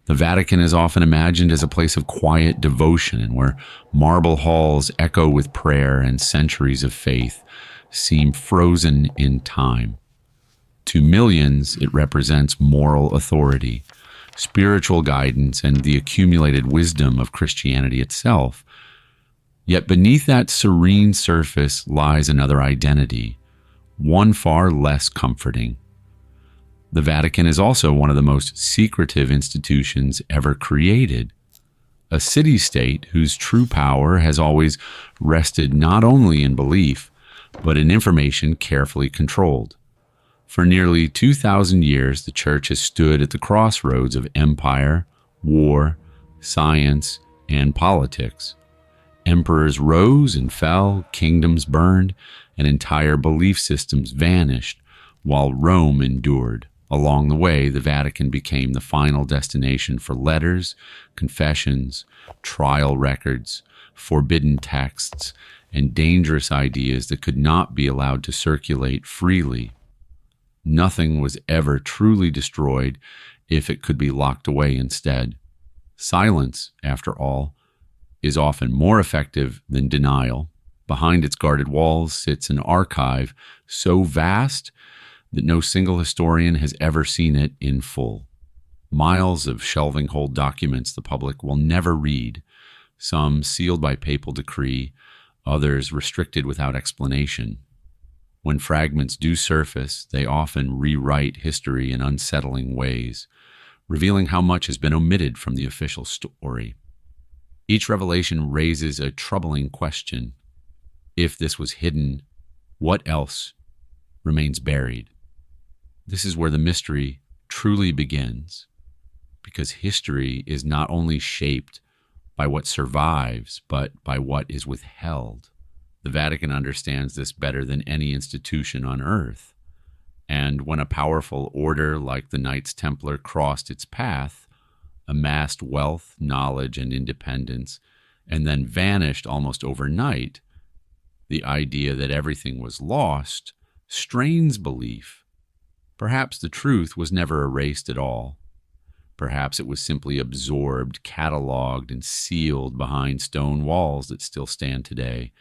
The Vatican is often imagined as a place of quiet devotion where marble halls echo with prayer and centuries of faith seem frozen in time. To millions, it represents moral authority, spiritual guidance, and the accumulated wisdom of Christianity itself. Yet beneath that serene surface lies another identity, one far less comforting. The Vatican is also one of the most secretive institutions ever created, a city-state whose true power has always rested not only in belief, but in information carefully controlled. For nearly 2,000 years, the Church has stood at the crossroads of empire, war, science, and politics. Emperors rose and fell, kingdoms burned, and entire belief systems vanished, while Rome endured. Along the way, the Vatican became the final destination for letters, confessions, trial records, forbidden texts, and dangerous ideas that could not be allowed to circulate freely. Nothing was ever truly destroyed if it could be locked away instead. Silence, after all, is often more effective than denial. Behind its guarded walls sits an archive so vast that no single historian has ever seen it in full. Miles of shelving hold documents the public will never read, some sealed by papal decree, others restricted without explanation. When fragments do surface, they often rewrite history in unsettling ways, revealing how much has been omitted from the official story. Each revelation raises a troubling question. If this was hidden, what else remains buried? This is where the mystery truly begins, because history is not only shaped by what survives, but by what is withheld. The Vatican understands this better than any institution on earth. And when a powerful order like the Knights Templar crossed its path, amassed wealth, knowledge, and independence, and then vanished almost overnight, the idea that everything was lost strains belief. Perhaps the truth was never erased at all. Perhaps it was simply absorbed, cataloged, and sealed behind stone walls that still stand today,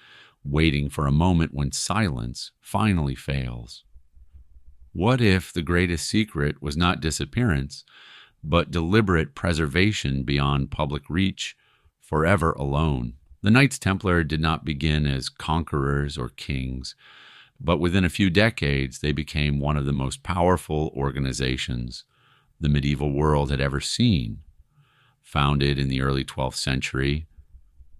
waiting for a moment when silence finally fails. What if the greatest secret was not disappearance, but deliberate preservation beyond public reach, forever alone? The Knights Templar did not begin as conquerors or kings, but within a few decades they became one of the most powerful organizations the medieval world had ever seen. Founded in the early 12th century,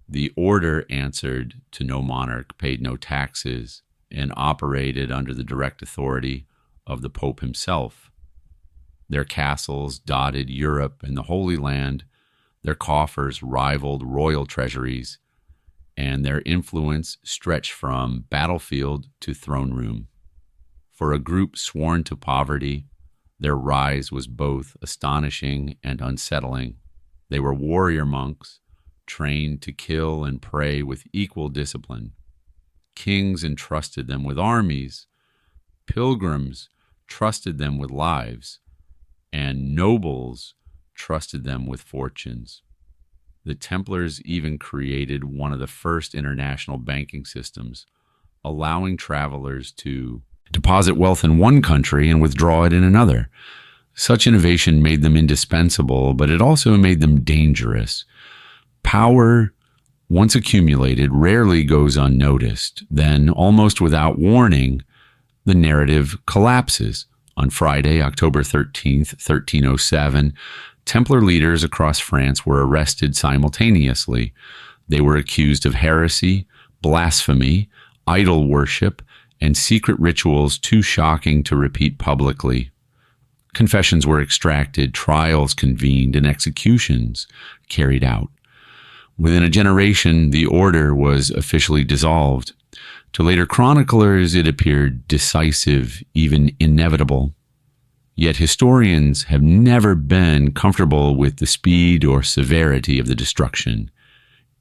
the order answered to no monarch, paid no taxes, and operated under the direct authority of the Pope himself. Their castles dotted Europe and the Holy Land, their coffers rivaled royal treasuries, and their influence stretched from battlefield to throne room. For a group sworn to poverty, their rise was both astonishing and unsettling. They were warrior monks, trained to kill and pray with equal discipline. Kings entrusted them with armies, pilgrims trusted them with lives, and nobles trusted them with fortunes. The Templars even created one of the first international banking systems, allowing travelers to deposit wealth in one country and withdraw it in another. Such innovation made them indispensable, but it also made them dangerous. Power, once accumulated, rarely goes unnoticed. Then, almost without warning, the narrative collapses. On Friday, October 13th, 1307, Templar leaders across France were arrested simultaneously. They were accused of heresy, blasphemy, idol worship, and secret rituals too shocking to repeat publicly. Confessions were extracted, trials convened, and executions carried out. Within a generation, the order was officially dissolved. To later chroniclers, it appeared decisive, even inevitable. Yet historians have never been comfortable with the speed or severity of the destruction.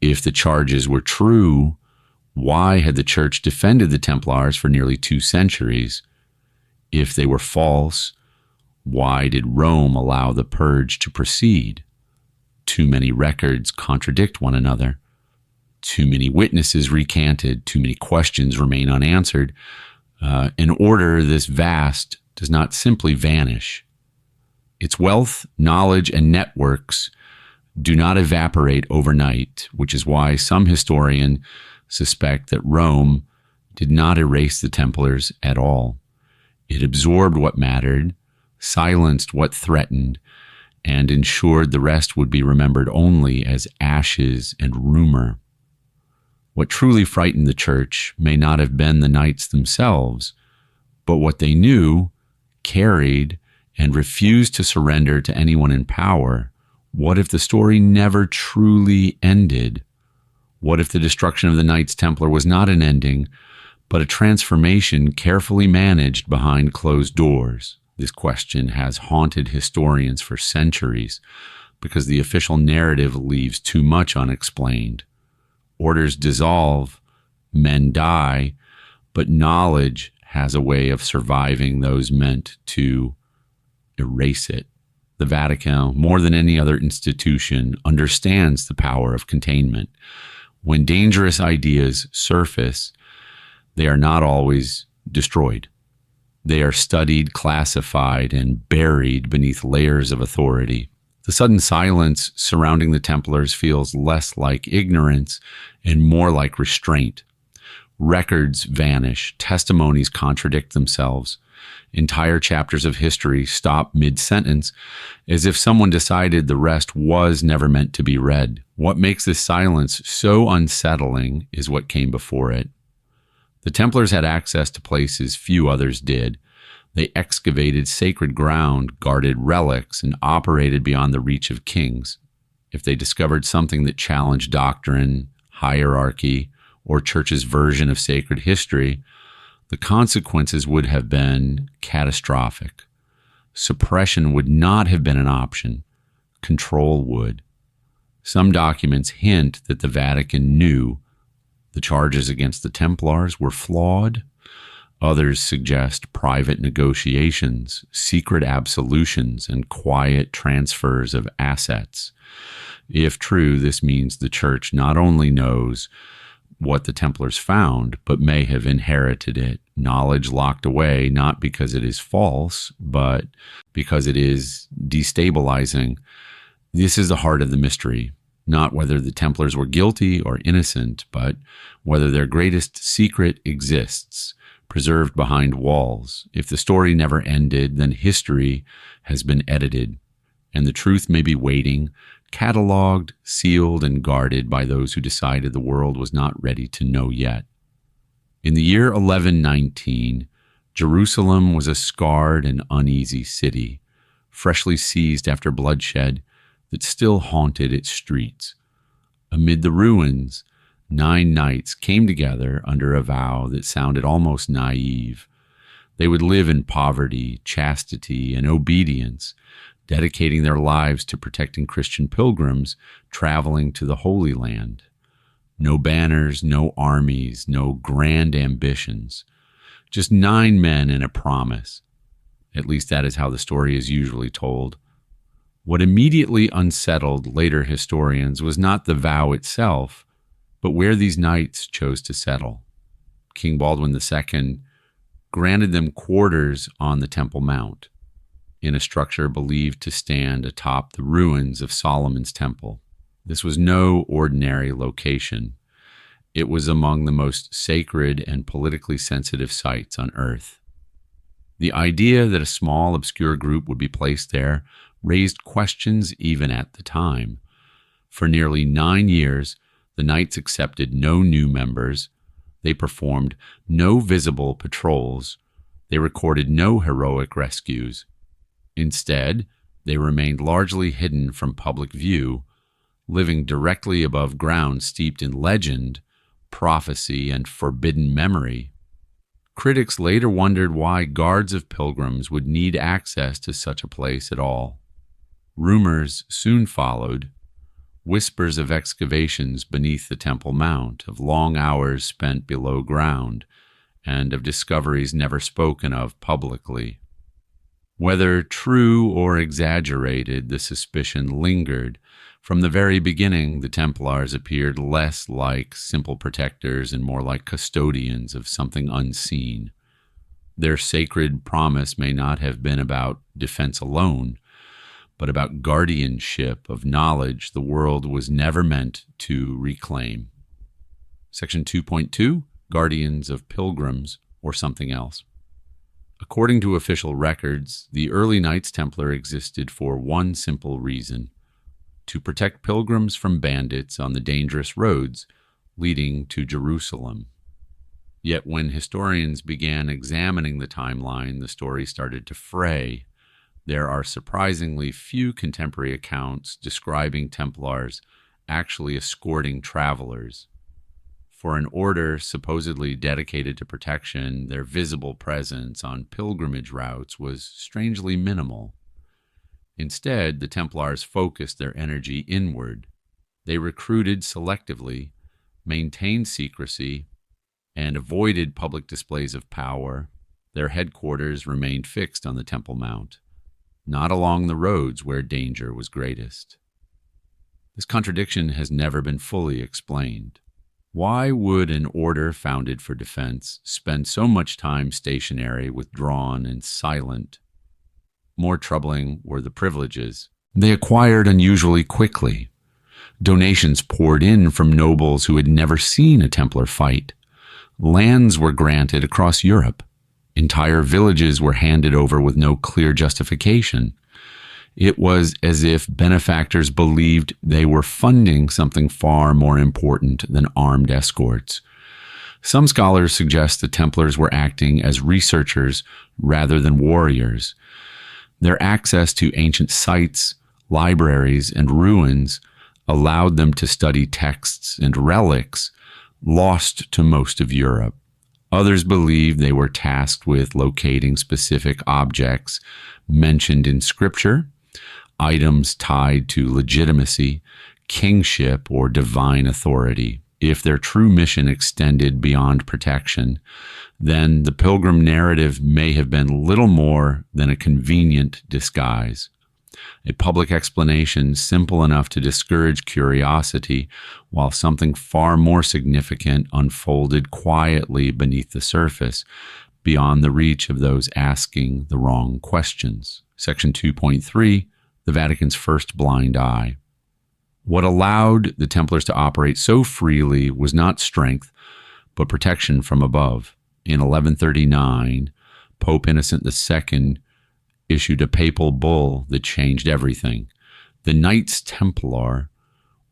If the charges were true, why had the Church defended the Templars for nearly 2 centuries? If they were false, why did Rome allow the purge to proceed? Too many records contradict one another. Too many witnesses recanted. Too many questions remain unanswered. An order this vast does not simply vanish. Its wealth, knowledge, and networks do not evaporate overnight, which is why some historians suspect that Rome did not erase the Templars at all. It absorbed what mattered, silenced what threatened, and ensured the rest would be remembered only as ashes and rumor. What truly frightened the church may not have been the knights themselves, but what they knew, carried, and refused to surrender to anyone in power. What if the story never truly ended? What if the destruction of the Knights Templar was not an ending, but a transformation carefully managed behind closed doors? This question has haunted historians for centuries because the official narrative leaves too much unexplained. Orders dissolve, men die, but knowledge has a way of surviving those meant to erase it. The Vatican, more than any other institution, understands the power of containment. When dangerous ideas surface, they are not always destroyed. They are studied, classified, and buried beneath layers of authority. The sudden silence surrounding the Templars feels less like ignorance and more like restraint. Records vanish, testimonies contradict themselves. Entire chapters of history stop mid-sentence, as if someone decided the rest was never meant to be read. What makes this silence so unsettling is what came before it. The Templars had access to places few others did. They excavated sacred ground, guarded relics, and operated beyond the reach of kings. If they discovered something that challenged doctrine, hierarchy, or church's version of sacred history, the consequences would have been catastrophic. Suppression would not have been an option. Control would. Some documents hint that the Vatican knew the charges against the Templars were flawed. Others suggest private negotiations, secret absolutions, and quiet transfers of assets. If true, this means the Church not only knows what the Templars found, but may have inherited it, knowledge locked away, not because it is false, but because it is destabilizing. This is the heart of the mystery, not whether the Templars were guilty or innocent, but whether their greatest secret exists, preserved behind walls. If the story never ended, then history has been edited, and the truth may be waiting, cataloged, sealed, and guarded by those who decided the world was not ready to know yet. In the year 1119, Jerusalem was a scarred and uneasy city, freshly seized after bloodshed, that still haunted its streets. Amid the ruins, 9 knights came together under a vow that sounded almost naive. They would live in poverty, chastity, and obedience, dedicating their lives to protecting Christian pilgrims traveling to the Holy Land. No banners, no armies, no grand ambitions. Just 9 men and a promise. At least that is how the story is usually told. What immediately unsettled later historians was not the vow itself, but where these knights chose to settle. King Baldwin II granted them quarters on the Temple Mount, in a structure believed to stand atop the ruins of Solomon's Temple. This was no ordinary location. It was among the most sacred and politically sensitive sites on earth. The idea that a small, obscure group would be placed there raised questions even at the time. For nearly 9 years, the Knights accepted no new members. They performed no visible patrols. They recorded no heroic rescues. Instead, they remained largely hidden from public view, living directly above ground steeped in legend, prophecy, and forbidden memory. Critics later wondered why guards of pilgrims would need access to such a place at all. Rumors soon followed, whispers of excavations beneath the Temple Mount, of long hours spent below ground, and of discoveries never spoken of publicly. Whether true or exaggerated, the suspicion lingered. From the very beginning, the Templars appeared less like simple protectors and more like custodians of something unseen. Their sacred promise may not have been about defense alone, but about guardianship of knowledge the world was never meant to reclaim. Section 2.2, Guardians of Pilgrims, or something else. According to official records, the early Knights Templar existed for one simple reason: to protect pilgrims from bandits on the dangerous roads leading to Jerusalem. Yet when historians began examining the timeline, the story started to fray. There are surprisingly few contemporary accounts describing Templars actually escorting travelers. For an order supposedly dedicated to protection, their visible presence on pilgrimage routes was strangely minimal. Instead, the Templars focused their energy inward. They recruited selectively, maintained secrecy, and avoided public displays of power. Their headquarters remained fixed on the Temple Mount, not along the roads where danger was greatest. This contradiction has never been fully explained. Why would an order founded for defense spend so much time stationary, withdrawn, and silent? More troubling were the privileges they acquired unusually quickly. Donations poured in from nobles who had never seen a Templar fight. Lands were granted across Europe. Entire villages were handed over with no clear justification. It was as if benefactors believed they were funding something far more important than armed escorts. Some scholars suggest the Templars were acting as researchers rather than warriors. Their access to ancient sites, libraries, and ruins allowed them to study texts and relics lost to most of Europe. Others believe they were tasked with locating specific objects mentioned in Scripture, items tied to legitimacy, kingship, or divine authority. If their true mission extended beyond protection, then the pilgrim narrative may have been little more than a convenient disguise. A public explanation simple enough to discourage curiosity, while something far more significant unfolded quietly beneath the surface, beyond the reach of those asking the wrong questions. Section 2.3, the Vatican's first blind eye. What allowed the Templars to operate so freely was not strength, but protection from above. In 1139, Pope Innocent II issued a papal bull that changed everything. The Knights Templar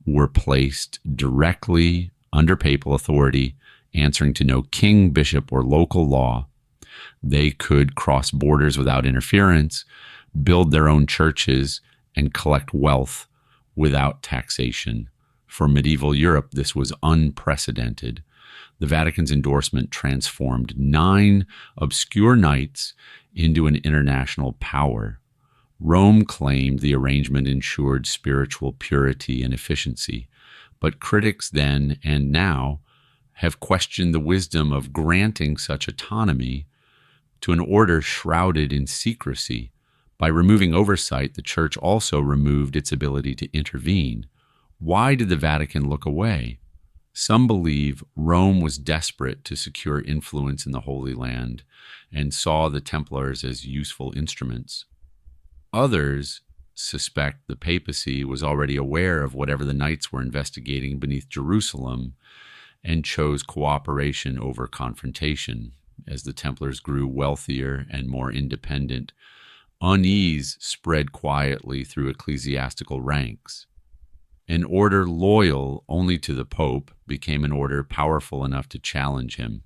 were placed directly under papal authority, answering to no king, bishop, or local law. They could cross borders without interference, build their own churches, and collect wealth without taxation. For medieval Europe, this was unprecedented. The Vatican's endorsement transformed 9 obscure knights into an international power. Rome claimed the arrangement ensured spiritual purity and efficiency, but critics then and now have questioned the wisdom of granting such autonomy to an order shrouded in secrecy. By removing oversight, the Church also removed its ability to intervene. Why did the Vatican look away? Some believe Rome was desperate to secure influence in the Holy Land and saw the Templars as useful instruments. Others suspect the papacy was already aware of whatever the Knights were investigating beneath Jerusalem and chose cooperation over confrontation. As the Templars grew wealthier and more independent, unease spread quietly through ecclesiastical ranks. An order loyal only to the Pope became an order powerful enough to challenge him.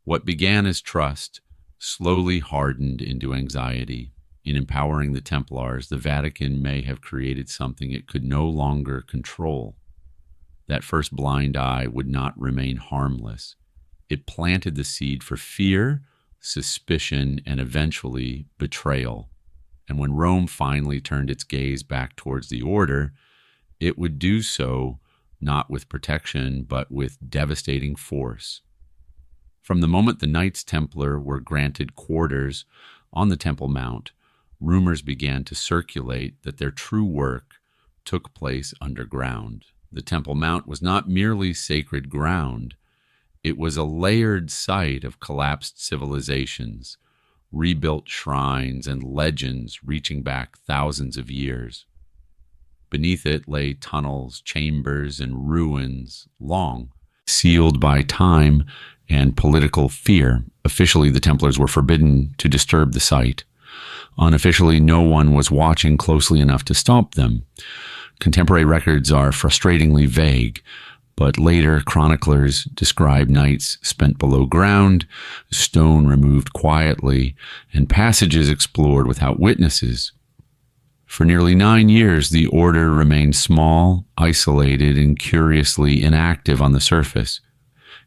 What began as trust slowly hardened into anxiety. In empowering the Templars, the Vatican may have created something it could no longer control. That first blind eye would not remain harmless. It planted the seed for fear, suspicion, and eventually betrayal. And when Rome finally turned its gaze back towards the order, it would do so not with protection, but with devastating force. From the moment the Knights Templar were granted quarters on the Temple Mount, rumors began to circulate that their true work took place underground. The Temple Mount was not merely sacred ground, it was a layered site of collapsed civilizations, rebuilt shrines, and legends reaching back thousands of years. Beneath it lay tunnels, chambers, and ruins, long sealed by time and political fear. Officially, the Templars were forbidden to disturb the site. Unofficially, no one was watching closely enough to stop them. Contemporary records are frustratingly vague, but later chroniclers describe nights spent below ground, stone removed quietly, and passages explored without witnesses. For nearly 9 years, the order remained small, isolated, and curiously inactive on the surface.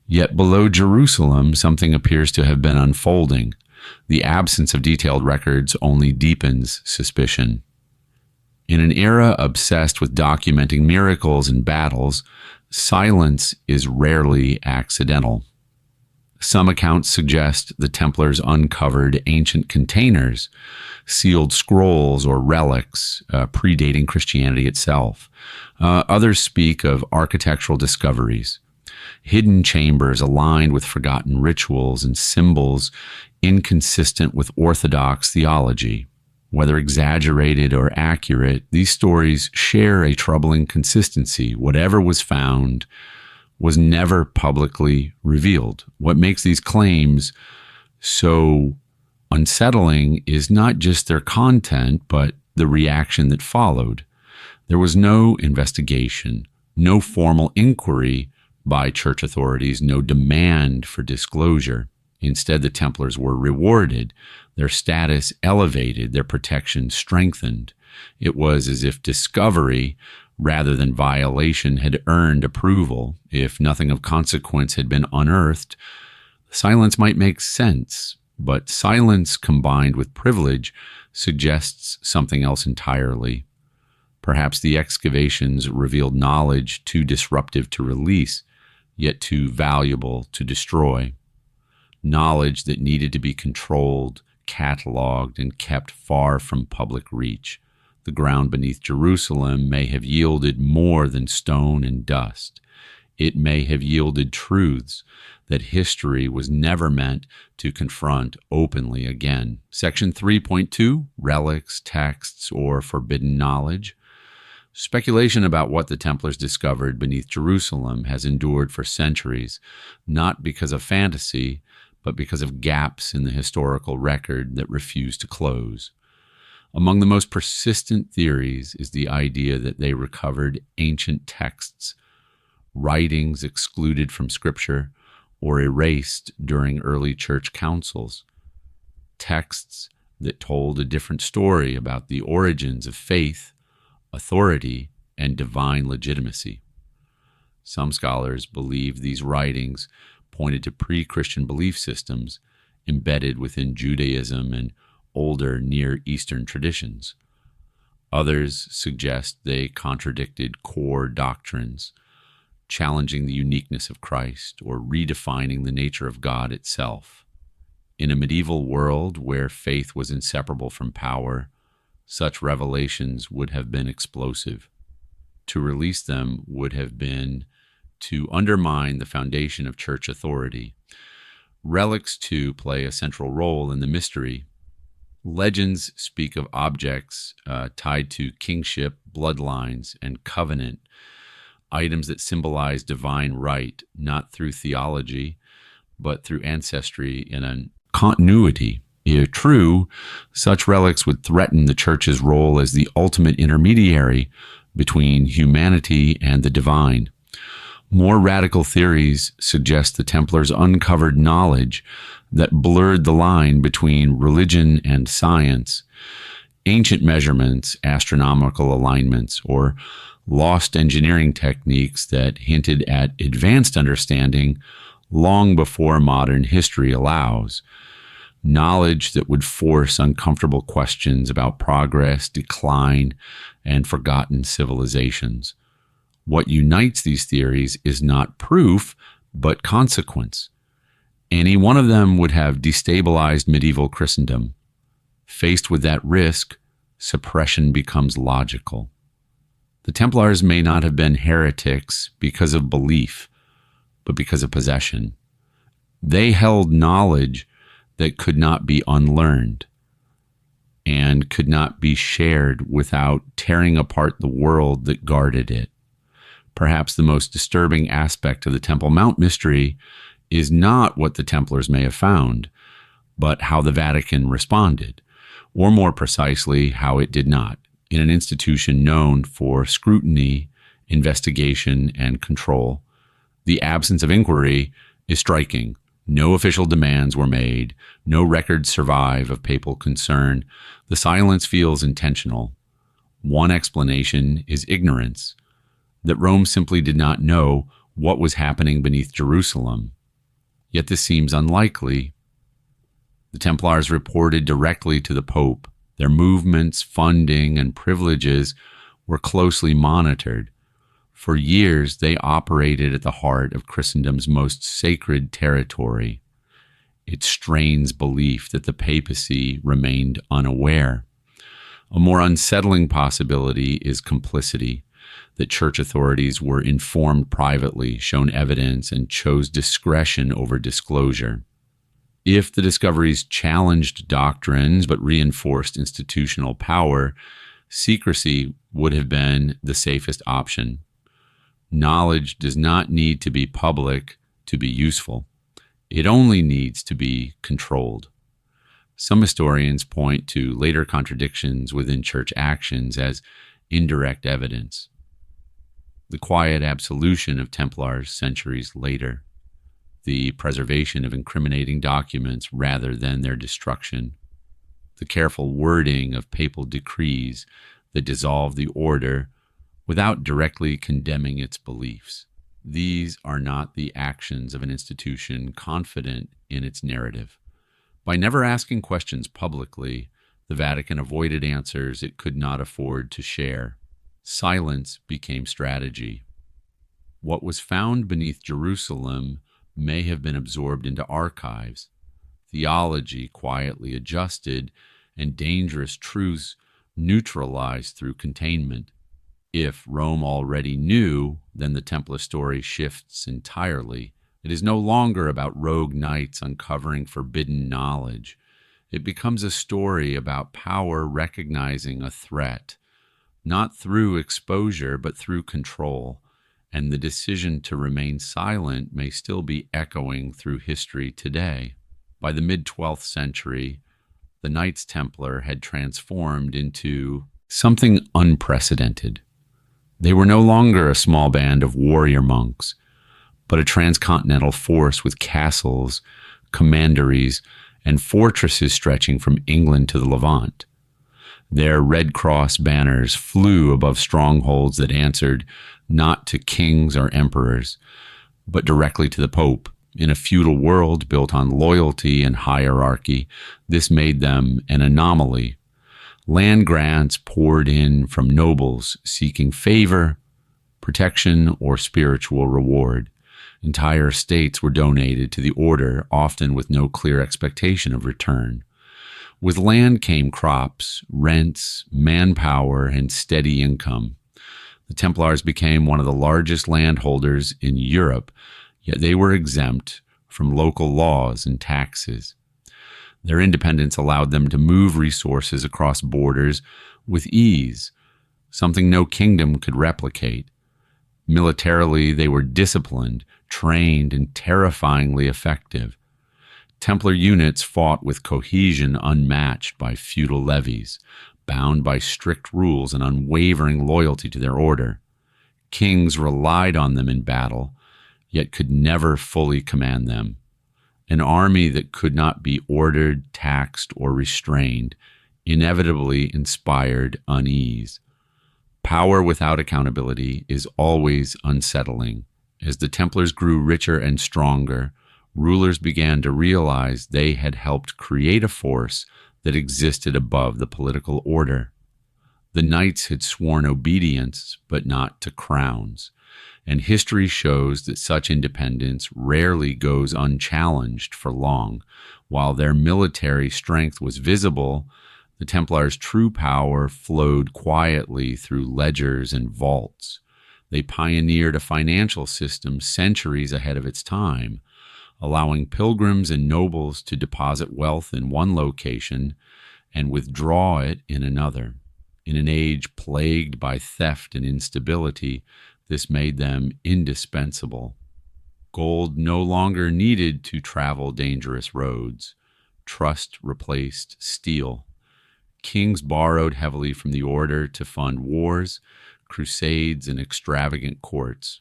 Yet below Jerusalem, something appears to have been unfolding. The absence of detailed records only deepens suspicion. In an era obsessed with documenting miracles and battles, silence is rarely accidental. Some accounts suggest the Templars uncovered ancient containers, sealed scrolls, or relics predating Christianity itself. Others speak of architectural discoveries, hidden chambers aligned with forgotten rituals and symbols inconsistent with Orthodox theology. Whether exaggerated or accurate, these stories share a troubling consistency. Whatever was found was never publicly revealed. What makes these claims so unsettling is not just their content, but the reaction that followed. There was no investigation, no formal inquiry by church authorities, no demand for disclosure. Instead, the Templars were rewarded, their status elevated, their protection strengthened. It was as if discovery, rather than violation, had earned approval. If nothing of consequence had been unearthed, silence might make sense, but silence combined with privilege suggests something else entirely. Perhaps the excavations revealed knowledge too disruptive to release, yet too valuable to destroy. Knowledge that needed to be controlled, cataloged, and kept far from public reach. The ground beneath Jerusalem may have yielded more than stone and dust. It may have yielded truths that history was never meant to confront openly again. Section 3.2, Relics, Texts, or Forbidden Knowledge. Speculation about what the Templars discovered beneath Jerusalem has endured for centuries, not because of fantasy, but because of gaps in the historical record that refuse to close. Among the most persistent theories is the idea that they recovered ancient texts, writings excluded from Scripture or erased during early church councils, texts that told a different story about the origins of faith, authority, and divine legitimacy. Some scholars believe these writings pointed to pre-Christian belief systems embedded within Judaism and older Near Eastern traditions. Others suggest they contradicted core doctrines, challenging the uniqueness of Christ or redefining the nature of God itself. In a medieval world where faith was inseparable from power, such revelations would have been explosive. To release them would have been to undermine the foundation of church authority. Relics, too, play a central role in the mystery. Legends speak of objects tied to kingship, bloodlines, and covenant, items that symbolize divine right, not through theology, but through ancestry and a continuity. If true, such relics would threaten the church's role as the ultimate intermediary between humanity and the divine. More radical theories suggest the Templars uncovered knowledge that blurred the line between religion and science. Ancient measurements, astronomical alignments, or lost engineering techniques that hinted at advanced understanding long before modern history allows. Knowledge that would force uncomfortable questions about progress, decline, and forgotten civilizations. What unites these theories is not proof, but consequence. Any one of them would have destabilized medieval Christendom. Faced with that risk, suppression becomes logical. The Templars may not have been heretics because of belief, but because of possession. They held knowledge that could not be unlearned and could not be shared without tearing apart the world that guarded it. Perhaps the most disturbing aspect of the Temple Mount mystery is not what the Templars may have found, but how the Vatican responded, or more precisely, how it did not. In an institution known for scrutiny, investigation, and control, the absence of inquiry is striking. No official demands were made. No records survive of papal concern. The silence feels intentional. One explanation is ignorance, that Rome simply did not know what was happening beneath Jerusalem. Yet this seems unlikely. The Templars reported directly to the Pope. Their movements, funding, and privileges were closely monitored. For years, they operated at the heart of Christendom's most sacred territory. It strains belief that the papacy remained unaware. A more unsettling possibility is complicity, that church authorities were informed privately, shown evidence, and chose discretion over disclosure. If the discoveries challenged doctrines but reinforced institutional power, secrecy would have been the safest option. Knowledge does not need to be public to be useful. It only needs to be controlled. Some historians point to later contradictions within church actions as indirect evidence. The quiet absolution of Templars centuries later, the preservation of incriminating documents rather than their destruction, the careful wording of papal decrees that dissolve the order without directly condemning its beliefs. These are not the actions of an institution confident in its narrative. By never asking questions publicly, the Vatican avoided answers it could not afford to share. Silence became strategy. What was found beneath Jerusalem may have been absorbed into archives, theology quietly adjusted, and dangerous truths neutralized through containment. If Rome already knew, then the Templar story shifts entirely. It is no longer about rogue knights uncovering forbidden knowledge. It becomes a story about power recognizing a threat, not through exposure, but through control. And the decision to remain silent may still be echoing through history today. By the mid-12th century, the Knights Templar had transformed into something unprecedented. They were no longer a small band of warrior monks, but a transcontinental force with castles, commanderies, and fortresses stretching from England to the Levant. Their Red Cross banners flew above strongholds that answered not to kings or emperors, but directly to the Pope. In a feudal world built on loyalty and hierarchy, this made them an anomaly. Land grants poured in from nobles seeking favor, protection, or spiritual reward. Entire estates were donated to the order, often with no clear expectation of return. With land came crops, rents, manpower, and steady income. The Templars became one of the largest landholders in Europe, yet they were exempt from local laws and taxes. Their independence allowed them to move resources across borders with ease, something no kingdom could replicate. Militarily, they were disciplined, trained, and terrifyingly effective. Templar units fought with cohesion unmatched by feudal levies, bound by strict rules and unwavering loyalty to their order. Kings relied on them in battle, yet could never fully command them. An army that could not be ordered, taxed, or restrained inevitably inspired unease. Power without accountability is always unsettling. As the Templars grew richer and stronger, rulers began to realize they had helped create a force that existed above the political order. The knights had sworn obedience, but not to crowns, and history shows that such independence rarely goes unchallenged for long. While their military strength was visible, The Templars' true power flowed quietly through ledgers and vaults. They pioneered a financial system centuries ahead of its time, allowing pilgrims and nobles to deposit wealth in one location and withdraw it in another. In an age plagued by theft and instability, this made them indispensable. Gold no longer needed to travel dangerous roads. Trust replaced steel. Kings borrowed heavily from the order to fund wars, crusades, and extravagant courts.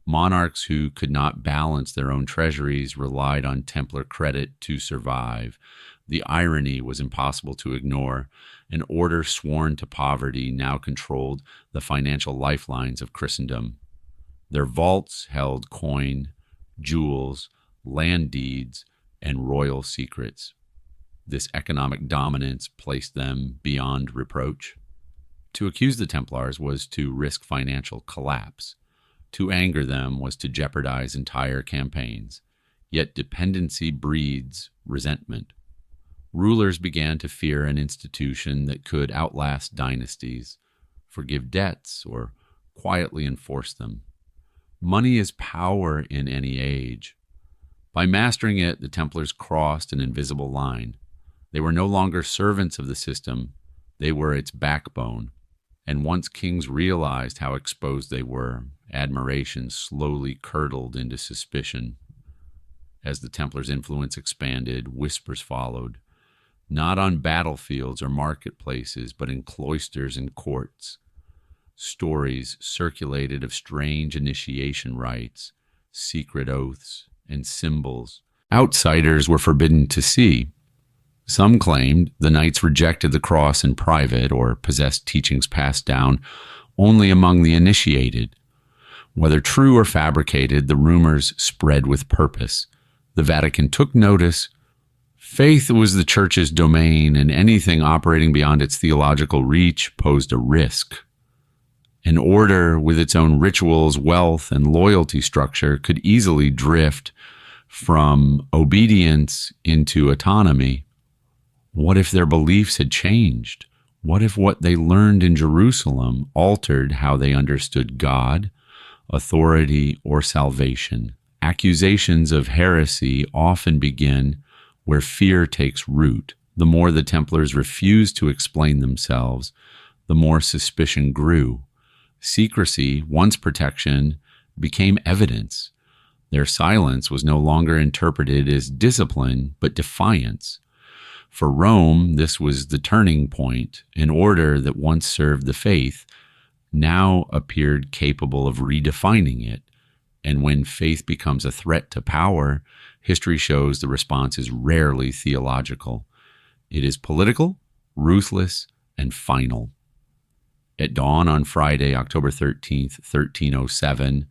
Monarchs who could not balance their own treasuries relied on Templar credit to survive. The irony was impossible to ignore. An order sworn to poverty now controlled the financial lifelines of Christendom. Their vaults held coin, jewels, land deeds, and royal secrets. This economic dominance placed them beyond reproach. To accuse the Templars was to risk financial collapse. To anger them was to jeopardize entire campaigns. Yet dependency breeds resentment. Rulers began to fear an institution that could outlast dynasties, forgive debts, or quietly enforce them. Money is power in any age. By mastering it, the Templars crossed an invisible line. They were no longer servants of the system, they were its backbone. And once kings realized how exposed they were, admiration slowly curdled into suspicion. As the Templars' influence expanded, whispers followed, not on battlefields or marketplaces, but in cloisters and courts. Stories circulated of strange initiation rites, secret oaths, and symbols outsiders were forbidden to see. Some claimed the knights rejected the cross in private or possessed teachings passed down only among the initiated. Whether true or fabricated, the rumors spread with purpose. The Vatican took notice. Faith was the Church's domain, and anything operating beyond its theological reach posed a risk. An order with its own rituals, wealth, and loyalty structure could easily drift from obedience into autonomy. What if their beliefs had changed? What if what they learned in Jerusalem altered how they understood God, authority, or salvation? Accusations of heresy often begin where fear takes root. The more the Templars refused to explain themselves, the more suspicion grew. Secrecy, once protection, became evidence. Their silence was no longer interpreted as discipline, but defiance. For Rome, this was the turning point. An order that once served the faith now appeared capable of redefining it. And when faith becomes a threat to power, history shows the response is rarely theological. It is political, ruthless, and final. At dawn on Friday, October 13th, 1307,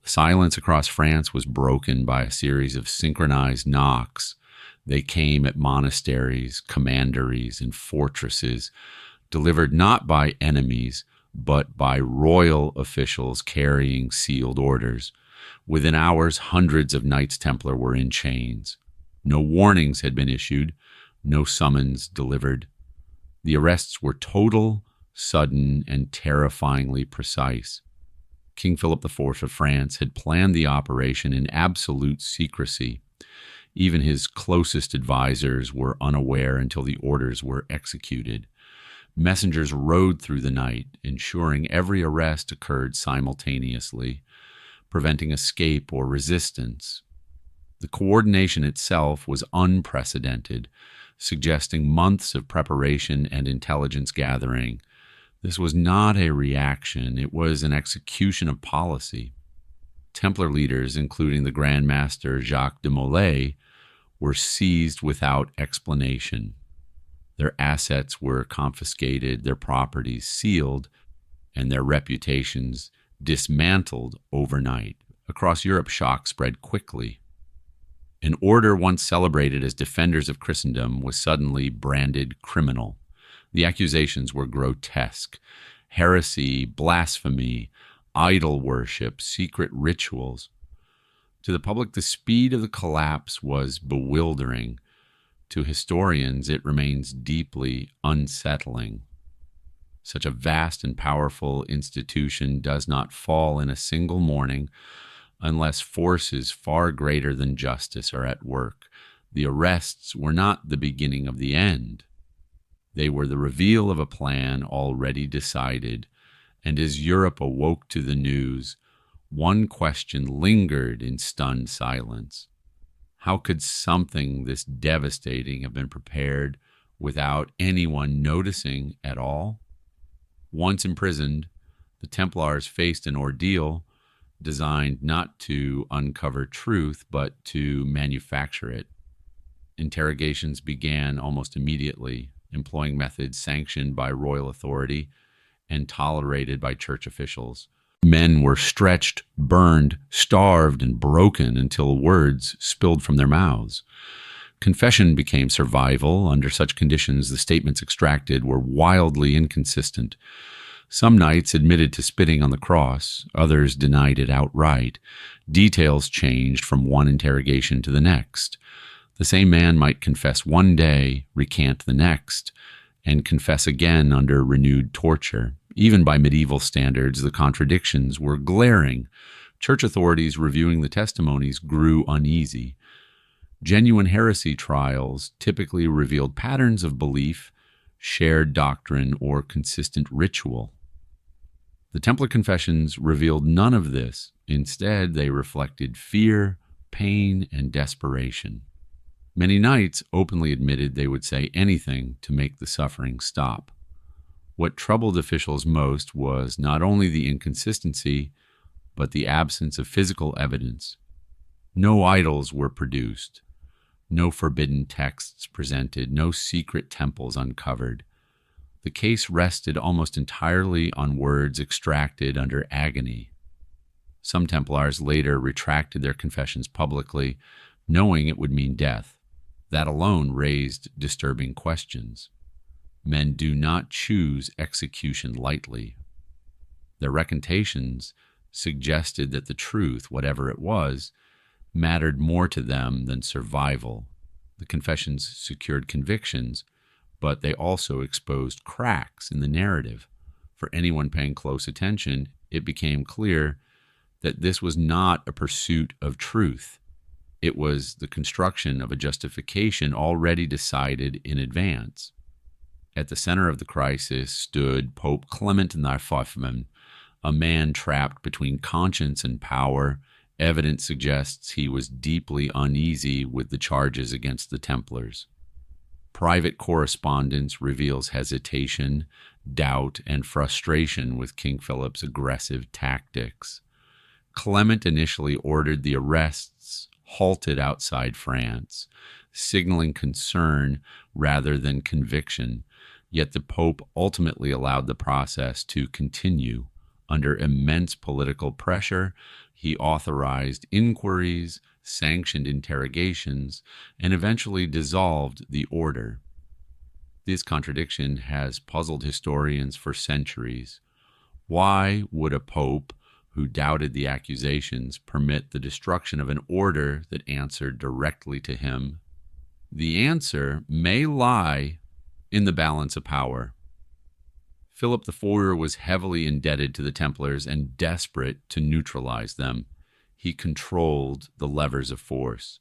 silence across France was broken by a series of synchronized knocks. They came at monasteries, commanderies, and fortresses, delivered not by enemies, but by royal officials carrying sealed orders. Within hours, hundreds of Knights Templar were in chains. No warnings had been issued, no summons delivered. The arrests were total, sudden, and terrifyingly precise. King Philip IV of France had planned the operation in absolute secrecy. Even his closest advisors were unaware until the orders were executed. Messengers rode through the night, ensuring every arrest occurred simultaneously, preventing escape or resistance. The coordination itself was unprecedented, suggesting months of preparation and intelligence gathering. This was not a reaction, it was an execution of policy. Templar leaders, including the Grand Master Jacques de Molay, were seized without explanation. Their assets were confiscated, their properties sealed, and their reputations dismantled overnight. Across Europe, shock spread quickly. An order once celebrated as defenders of Christendom was suddenly branded criminal. The accusations were grotesque: heresy, blasphemy, idol worship, secret rituals. To the public, the speed of the collapse was bewildering. To historians, it remains deeply unsettling. Such a vast and powerful institution does not fall in a single morning unless forces far greater than justice are at work. The arrests were not the beginning of the end. They were the reveal of a plan already decided, and as Europe awoke to the news, one question lingered in stunned silence. How could something this devastating have been prepared without anyone noticing at all? Once imprisoned, the Templars faced an ordeal designed not to uncover truth, but to manufacture it. Interrogations began almost immediately, employing methods sanctioned by royal authority and tolerated by church officials. Men were stretched, burned, starved, and broken until words spilled from their mouths. Confession became survival. Under such conditions, the statements extracted were wildly inconsistent. Some knights admitted to spitting on the cross, others denied it outright. Details changed from one interrogation to the next. The same man might confess one day, recant the next, and confess again under renewed torture. Even by medieval standards, the contradictions were glaring. Church authorities reviewing the testimonies grew uneasy. Genuine heresy trials typically revealed patterns of belief, shared doctrine, or consistent ritual. The Templar confessions revealed none of this. Instead, they reflected fear, pain, and desperation. Many knights openly admitted they would say anything to make the suffering stop. What troubled officials most was not only the inconsistency, but the absence of physical evidence. No idols were produced, no forbidden texts presented, no secret temples uncovered. The case rested almost entirely on words extracted under agony. Some Templars later retracted their confessions publicly, knowing it would mean death. That alone raised disturbing questions. Men do not choose execution lightly. Their recantations suggested that the truth, whatever it was, mattered more to them than survival. The confessions secured convictions, but they also exposed cracks in the narrative. For anyone paying close attention, it became clear that this was not a pursuit of truth. It was the construction of a justification already decided in advance. At the center of the crisis stood Pope Clement IX, a man trapped between conscience and power. Evidence suggests he was deeply uneasy with the charges against the Templars. Private correspondence reveals hesitation, doubt, and frustration with King Philip's aggressive tactics. Clement initially ordered the arrests halted outside France, signaling concern rather than conviction. Yet the Pope ultimately allowed the process to continue. Under immense political pressure, he authorized inquiries, sanctioned interrogations, and eventually dissolved the order. This contradiction has puzzled historians for centuries. Why would a pope who doubted the accusations permit the destruction of an order that answered directly to him? The answer may lie in the balance of power. Philip IV was heavily indebted to the Templars and desperate to neutralize them. He controlled the levers of force.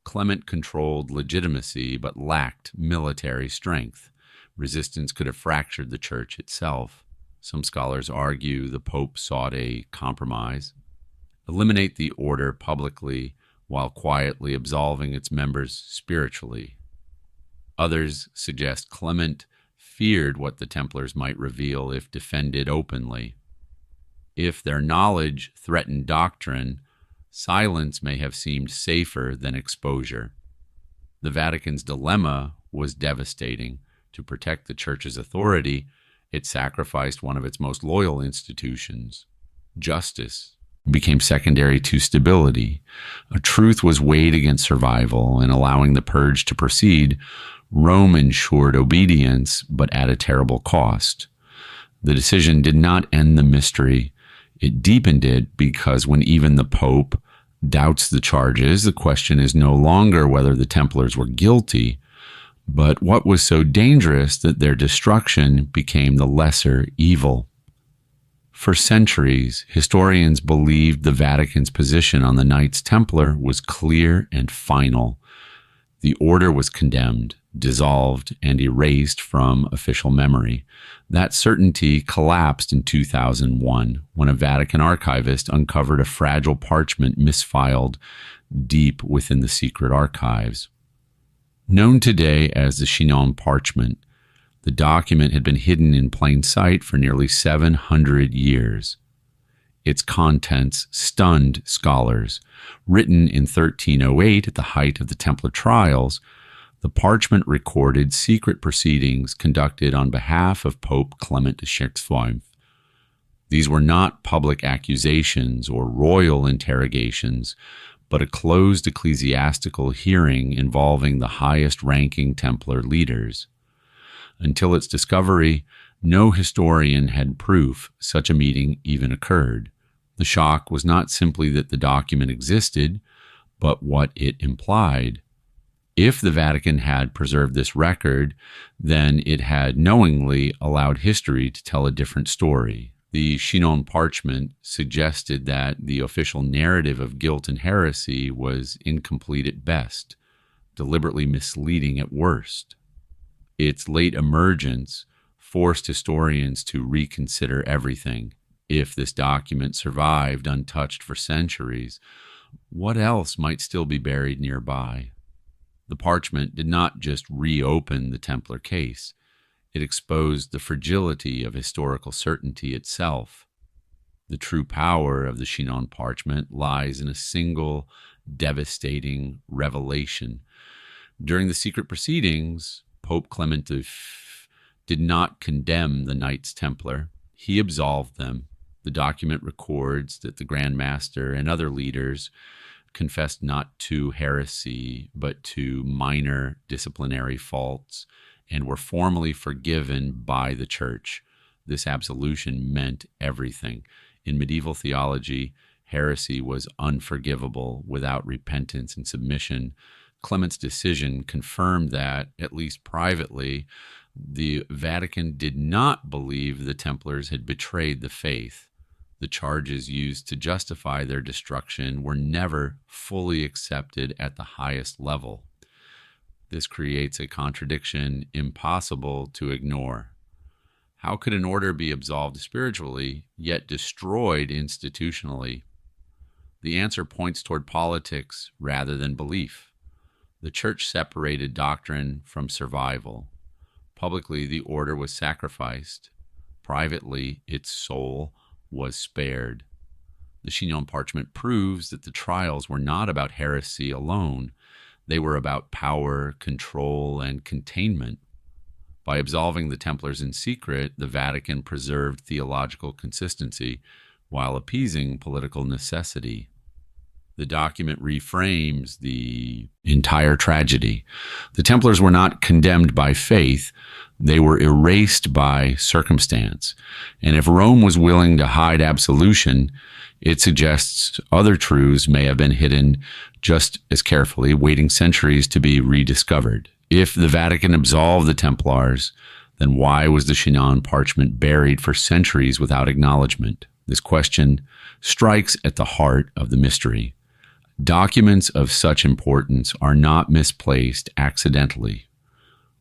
Clement controlled legitimacy but lacked military strength. Resistance could have fractured the church itself. Some scholars argue the Pope sought a compromise: eliminate the order publicly while quietly absolving its members spiritually. Others suggest Clement feared what the Templars might reveal if defended openly. If their knowledge threatened doctrine, silence may have seemed safer than exposure. The Vatican's dilemma was devastating. To protect the Church's authority, it sacrificed one of its most loyal institutions. Justice became secondary to stability. A truth was weighed against survival, and allowing the purge to proceed, Rome ensured obedience, but at a terrible cost. The decision did not end the mystery. It deepened it, because when even the Pope doubts the charges, the question is no longer whether the Templars were guilty, but what was so dangerous that their destruction became the lesser evil? For centuries, historians believed the Vatican's position on the Knights Templar was clear and final. The order was condemned, dissolved, and erased from official memory. That certainty collapsed in 2001 when a Vatican archivist uncovered a fragile parchment misfiled deep within the secret archives. Known today as the Chinon Parchment, the document had been hidden in plain sight for nearly 700 years. Its contents stunned scholars. Written in 1308 at the height of the Templar trials, the parchment recorded secret proceedings conducted on behalf of Pope Clement XVI. These were not public accusations or royal interrogations, but a closed ecclesiastical hearing involving the highest-ranking Templar leaders. Until its discovery, no historian had proof such a meeting even occurred. The shock was not simply that the document existed, but what it implied. If the Vatican had preserved this record, then it had knowingly allowed history to tell a different story. The Chinon Parchment suggested that the official narrative of guilt and heresy was incomplete at best, deliberately misleading at worst. Its late emergence forced historians to reconsider everything. If this document survived untouched for centuries, what else might still be buried nearby? The parchment did not just reopen the Templar case. It exposed the fragility of historical certainty itself. The true power of the Chinon Parchment lies in a single, devastating revelation. During the secret proceedings, Pope Clement did not condemn the Knights Templar. He absolved them. The document records that the Grand Master and other leaders confessed not to heresy, but to minor disciplinary faults, and were formally forgiven by the Church. This absolution meant everything. In medieval theology, heresy was unforgivable without repentance and submission. Clement's decision confirmed that, at least privately, the Vatican did not believe the Templars had betrayed the faith. The charges used to justify their destruction were never fully accepted at the highest level. This creates a contradiction impossible to ignore. How could an order be absolved spiritually, yet destroyed institutionally? The answer points toward politics rather than belief. The Church separated doctrine from survival. Publicly, the order was sacrificed. Privately, its soul was spared. The Chinon Parchment proves that the trials were not about heresy alone. They were about power, control, and containment. By absolving the Templars in secret, the Vatican preserved theological consistency while appeasing political necessity. The document reframes the entire tragedy. The Templars were not condemned by faith. They were erased by circumstance. And if Rome was willing to hide absolution, it suggests other truths may have been hidden just as carefully, waiting centuries to be rediscovered. If the Vatican absolved the Templars, then why was the Chinon Parchment buried for centuries without acknowledgement? This question strikes at the heart of the mystery. Documents of such importance are not misplaced accidentally.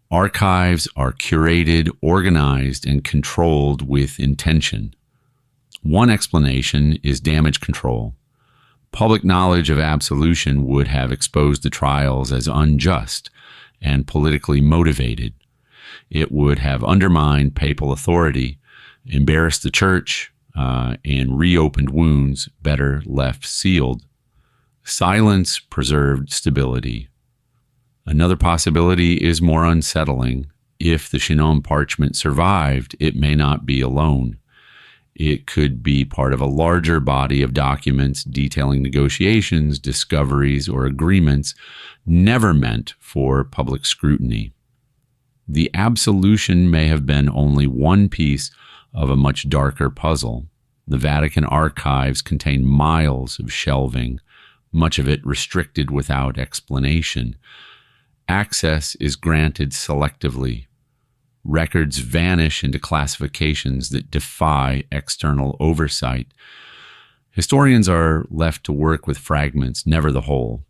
Archives are curated, organized, and controlled with intention. One explanation is damage control. Public knowledge of absolution would have exposed the trials as unjust and politically motivated. It would have undermined papal authority, embarrassed the Church, and reopened wounds better left sealed. Silence preserved stability. Another possibility is more unsettling. If the Chinon Parchment survived, it may not be alone. It could be part of a larger body of documents detailing negotiations, discoveries, or agreements never meant for public scrutiny. The absolution may have been only one piece of a much darker puzzle. The Vatican archives contain miles of shelving, much of it restricted without explanation. Access is granted selectively. Records vanish into classifications that defy external oversight. Historians are left to work with fragments, never the whole.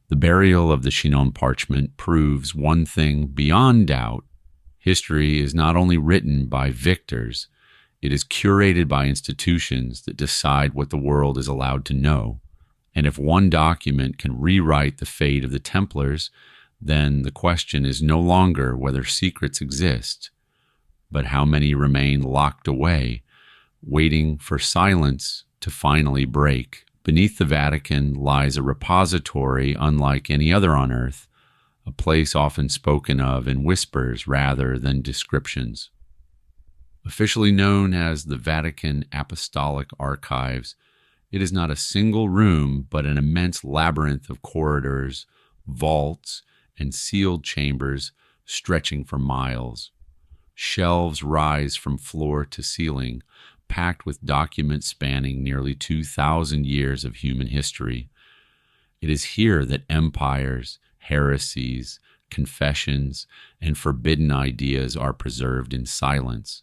The burial of the Chinon Parchment proves one thing beyond doubt. History is not only written by victors, it is curated by institutions that decide what the world is allowed to know. And if one document can rewrite the fate of the Templars, then the question is no longer whether secrets exist, but how many remain locked away, waiting for silence to finally break. Beneath the Vatican lies a repository unlike any other on earth, a place often spoken of in whispers rather than descriptions. Officially known as the Vatican Apostolic Archives, it is not a single room but an immense labyrinth of corridors, vaults, and sealed chambers stretching for miles. Shelves rise from floor to ceiling, packed with documents spanning nearly 2,000 years of human history. It is here that empires, heresies, confessions, and forbidden ideas are preserved in silence.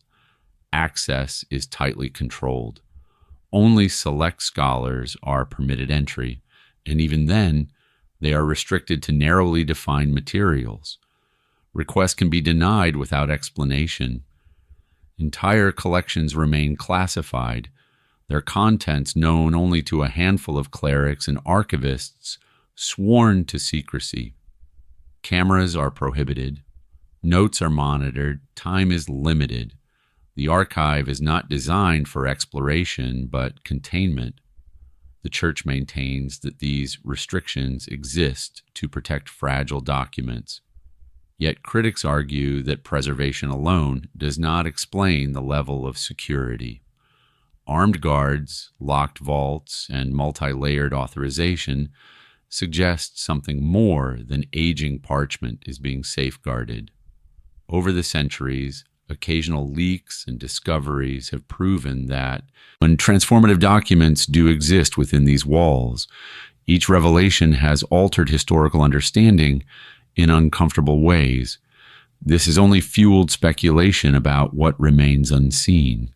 Access is tightly controlled. Only select scholars are permitted entry, and even then, they are restricted to narrowly defined materials. Requests can be denied without explanation. Entire collections remain classified, their contents known only to a handful of clerics and archivists sworn to secrecy. Cameras are prohibited, notes are monitored, time is limited. The archive is not designed for exploration but containment. The Church maintains that these restrictions exist to protect fragile documents. Yet critics argue that preservation alone does not explain the level of security. Armed guards, locked vaults, and multi-layered authorization suggest something more than aging parchment is being safeguarded. Over the centuries, occasional leaks and discoveries have proven that when transformative documents do exist within these walls, each revelation has altered historical understanding in uncomfortable ways. This has only fueled speculation about what remains unseen.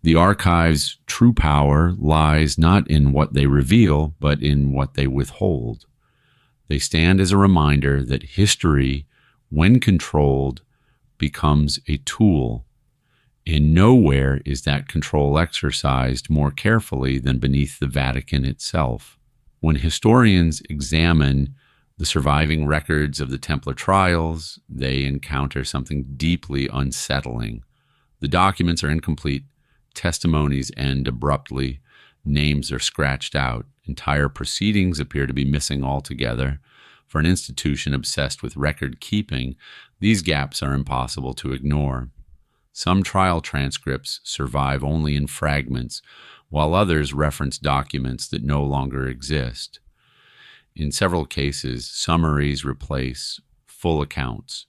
The archive's true power lies not in what they reveal, but in what they withhold. They stand as a reminder that history, when controlled, becomes a tool. And nowhere is that control exercised more carefully than beneath the Vatican itself. When historians examine the surviving records of the Templar trials, they encounter something deeply unsettling. The documents are incomplete, testimonies end abruptly, names are scratched out, entire proceedings appear to be missing altogether. For an institution obsessed with record keeping, these gaps are impossible to ignore. Some trial transcripts survive only in fragments, while others reference documents that no longer exist. In several cases, summaries replace full accounts,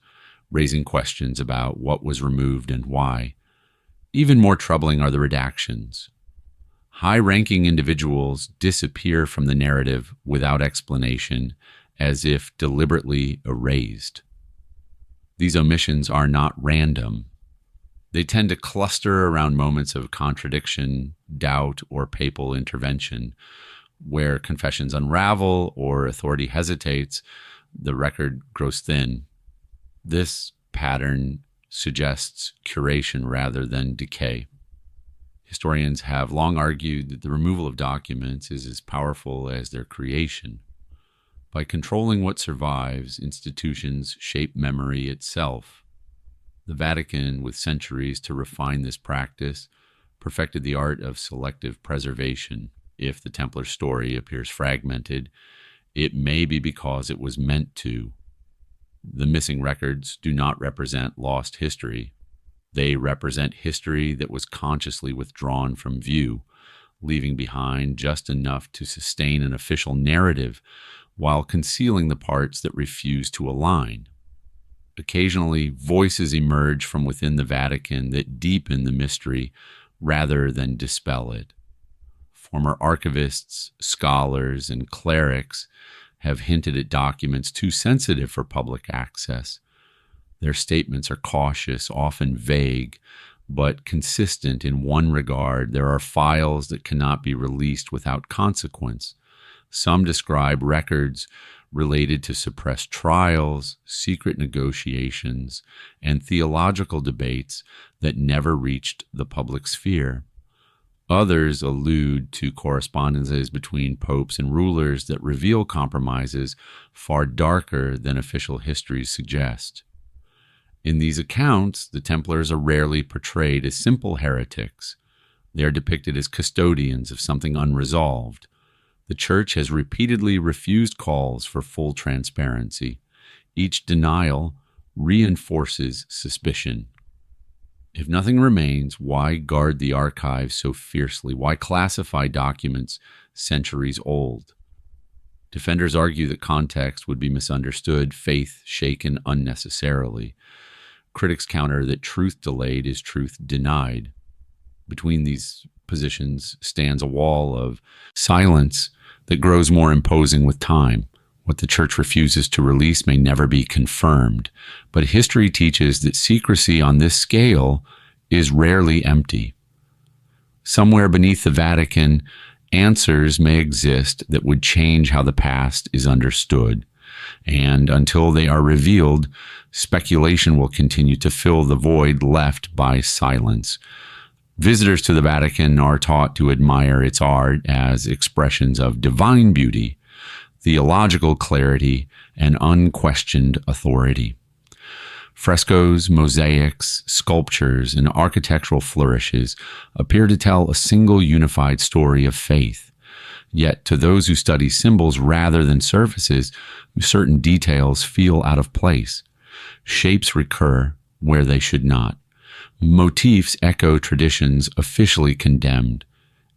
raising questions about what was removed and why. Even more troubling are the redactions. High-ranking individuals disappear from the narrative without explanation, as if deliberately erased. These omissions are not random. They tend to cluster around moments of contradiction, doubt, or papal intervention. Where confessions unravel or authority hesitates, the record grows thin. This pattern suggests curation rather than decay. Historians have long argued that the removal of documents is as powerful as their creation. By controlling what survives, institutions shape memory itself. The Vatican, with centuries to refine this practice, perfected the art of selective preservation. If the Templar story appears fragmented, it may be because it was meant to. The missing records do not represent lost history. They represent history that was consciously withdrawn from view, leaving behind just enough to sustain an official narrative while concealing the parts that refuse to align. Occasionally, voices emerge from within the Vatican that deepen the mystery rather than dispel it. Former archivists, scholars, and clerics have hinted at documents too sensitive for public access. Their statements are cautious, often vague, but consistent in one regard. There are files that cannot be released without consequence. Some describe records related to suppressed trials, secret negotiations, and theological debates that never reached the public sphere. Others allude to correspondences between popes and rulers that reveal compromises far darker than official histories suggest. In these accounts, the Templars are rarely portrayed as simple heretics. They are depicted as custodians of something unresolved. The Church has repeatedly refused calls for full transparency. Each denial reinforces suspicion. If nothing remains, why guard the archives so fiercely? Why classify documents centuries old? Defenders argue that context would be misunderstood, faith shaken unnecessarily. Critics counter that truth delayed is truth denied. Between these positions stands a wall of silence that grows more imposing with time. What the Church refuses to release may never be confirmed, but history teaches that secrecy on this scale is rarely empty. Somewhere beneath the Vatican, answers may exist that would change how the past is understood, and until they are revealed, speculation will continue to fill the void left by silence. Visitors to the Vatican are taught to admire its art as expressions of divine beauty, theological clarity, and unquestioned authority. Frescoes, mosaics, sculptures, and architectural flourishes appear to tell a single unified story of faith. Yet to those who study symbols rather than surfaces, certain details feel out of place. Shapes recur where they should not. Motifs echo traditions officially condemned,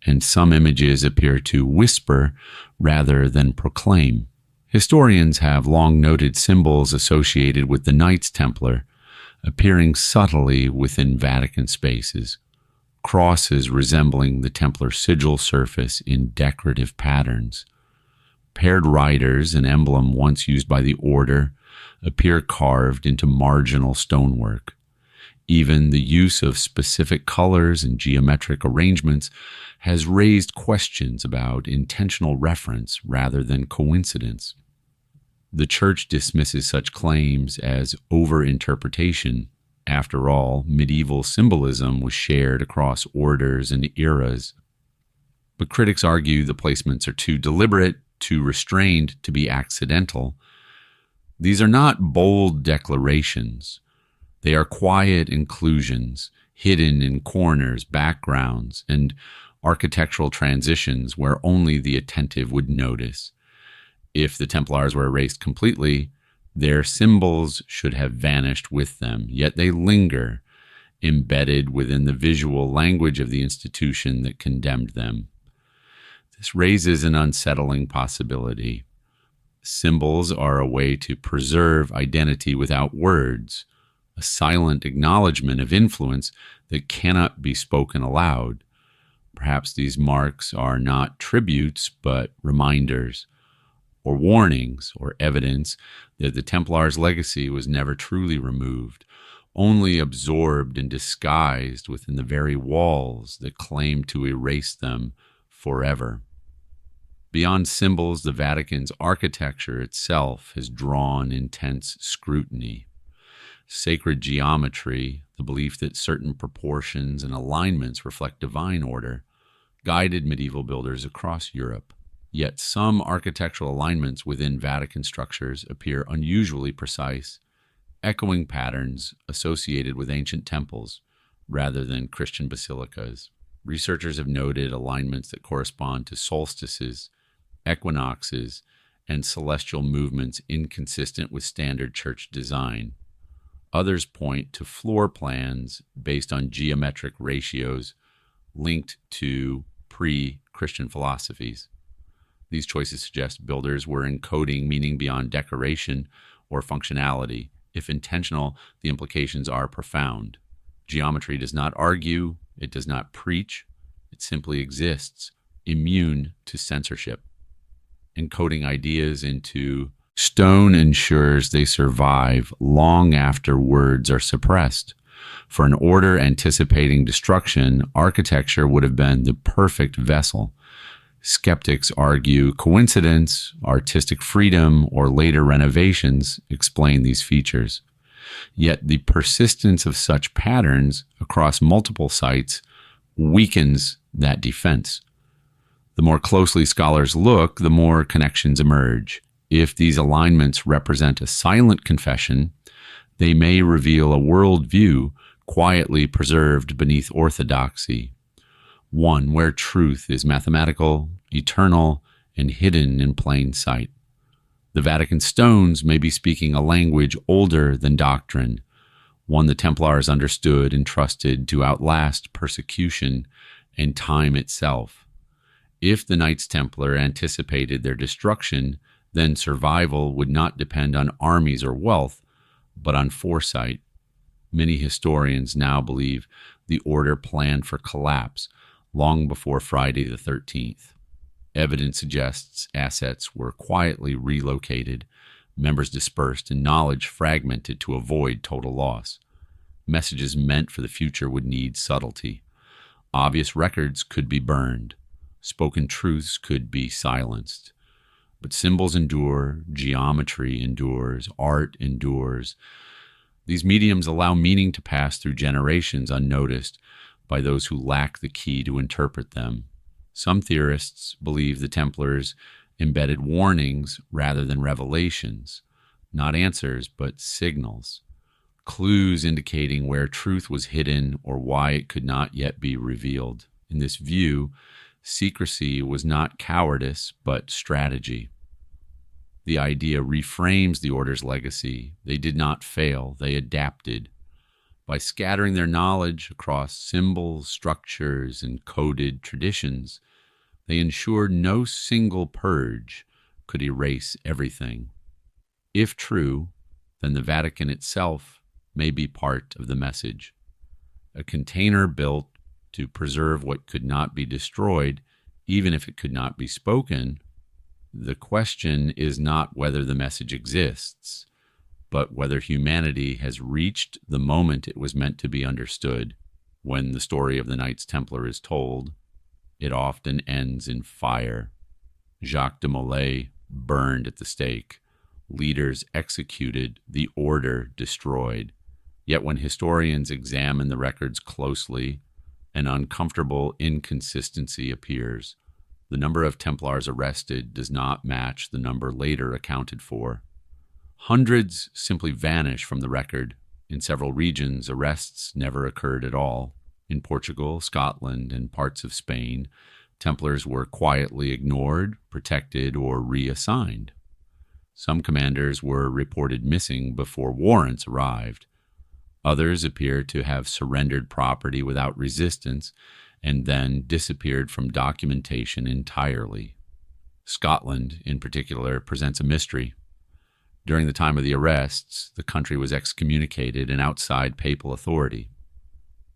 and some images appear to whisper rather than proclaim. Historians have long noted symbols associated with the Knights Templar appearing subtly within Vatican spaces, crosses resembling the Templar sigil surface in decorative patterns. Paired riders, an emblem once used by the order, appear carved into marginal stonework. Even the use of specific colors and geometric arrangements has raised questions about intentional reference rather than coincidence. The Church dismisses such claims as overinterpretation. After all, medieval symbolism was shared across orders and eras. But critics argue the placements are too deliberate, too restrained to be accidental. These are not bold declarations. They are quiet inclusions, hidden in corners, backgrounds, and architectural transitions where only the attentive would notice. If the Templars were erased completely, their symbols should have vanished with them, yet they linger, embedded within the visual language of the institution that condemned them. This raises an unsettling possibility. Symbols are a way to preserve identity without words, a silent acknowledgement of influence that cannot be spoken aloud. Perhaps these marks are not tributes, but reminders, or warnings, or evidence that the Templars' legacy was never truly removed, only absorbed and disguised within the very walls that claim to erase them forever. Beyond symbols, the Vatican's architecture itself has drawn intense scrutiny. Sacred geometry, the belief that certain proportions and alignments reflect divine order, guided medieval builders across Europe. Yet some architectural alignments within Vatican structures appear unusually precise, echoing patterns associated with ancient temples rather than Christian basilicas. Researchers have noted alignments that correspond to solstices, equinoxes, and celestial movements inconsistent with standard church design. Others point to floor plans based on geometric ratios linked to pre-Christian philosophies. These choices suggest builders were encoding meaning beyond decoration or functionality. If intentional, the implications are profound. Geometry does not argue, it does not preach, it simply exists, immune to censorship. encoding ideas into stone ensures they survive long after words are suppressed. For an order anticipating destruction, architecture would have been the perfect vessel. Skeptics argue coincidence, artistic freedom, or later renovations explain these features. Yet the persistence of such patterns across multiple sites weakens that defense. The more closely scholars look, the more connections emerge. If these alignments represent a silent confession, they may reveal a worldview quietly preserved beneath orthodoxy, one where truth is mathematical, eternal, and hidden in plain sight. The Vatican stones may be speaking a language older than doctrine, one the Templars understood and trusted to outlast persecution and time itself. If the Knights Templar anticipated their destruction, then survival would not depend on armies or wealth, but on foresight. Many historians now believe the order planned for collapse long before Friday the 13th. Evidence suggests assets were quietly relocated, members dispersed, and knowledge fragmented to avoid total loss. Messages meant for the future would need subtlety. Obvious records could be burned. Spoken truths could be silenced. But symbols endure, geometry endures, art endures. These mediums allow meaning to pass through generations unnoticed by those who lack the key to interpret them. Some theorists believe the Templars embedded warnings rather than revelations, not answers, but signals, clues indicating where truth was hidden or why it could not yet be revealed. In this view, secrecy was not cowardice, but strategy. The idea reframes the order's legacy. They did not fail, they adapted. By scattering their knowledge across symbols, structures, and coded traditions, they ensured no single purge could erase everything. If true, then the Vatican itself may be part of the message. A container built to preserve what could not be destroyed, even if it could not be spoken. The question is not whether the message exists, but whether humanity has reached the moment it was meant to be understood. When the story of the Knights Templar is told, it often ends in fire. Jacques de Molay burned at the stake. Leaders executed, the order destroyed. Yet when historians examine the records closely, an uncomfortable inconsistency appears. The number of Templars arrested does not match the number later accounted for. Hundreds simply vanish from the record. In several regions, arrests never occurred at all. In Portugal, Scotland, and parts of Spain, Templars were quietly ignored, protected, or reassigned. Some commanders were reported missing before warrants arrived. Others appear to have surrendered property without resistance and then disappeared from documentation entirely. Scotland, in particular, presents a mystery. During the time of the arrests, the country was excommunicated and outside papal authority.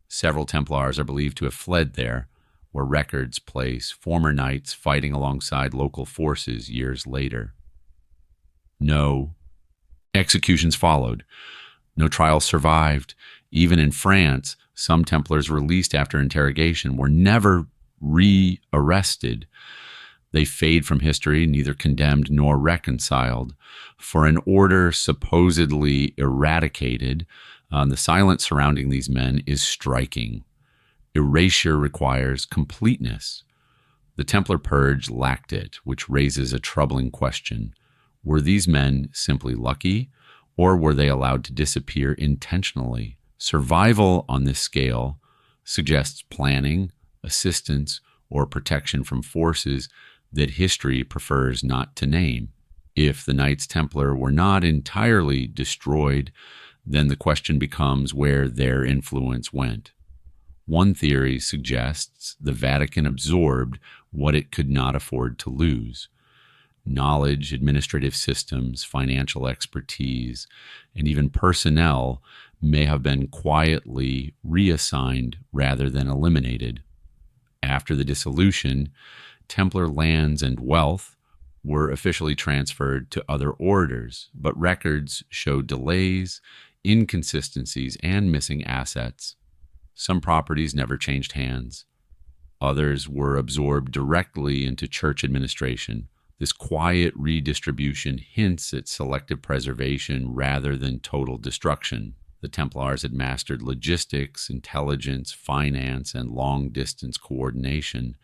Several Templars are believed to have fled there, where records place former knights fighting alongside local forces years later. No executions followed. No trials survived. Even in France, some Templars released after interrogation were never re-arrested. They fade from history, neither condemned nor reconciled. For an order supposedly eradicated, the silence surrounding these men is striking. Erasure requires completeness. The Templar purge lacked it, which raises a troubling question. Were these men simply lucky, or were they allowed to disappear intentionally? Survival on this scale suggests planning, assistance, or protection from forces that history prefers not to name. If the Knights Templar were not entirely destroyed, then the question becomes where their influence went. One theory suggests the Vatican absorbed what it could not afford to lose. Knowledge, administrative systems, financial expertise, and even personnel may have been quietly reassigned rather than eliminated. After the dissolution, Templar lands and wealth, were officially transferred to other orders, but records show delays, inconsistencies, and missing assets. Some properties never changed hands. Others were absorbed directly into church administration. This quiet redistribution hints at selective preservation rather than total destruction. The Templars had mastered logistics, intelligence, finance, and long-distance coordination.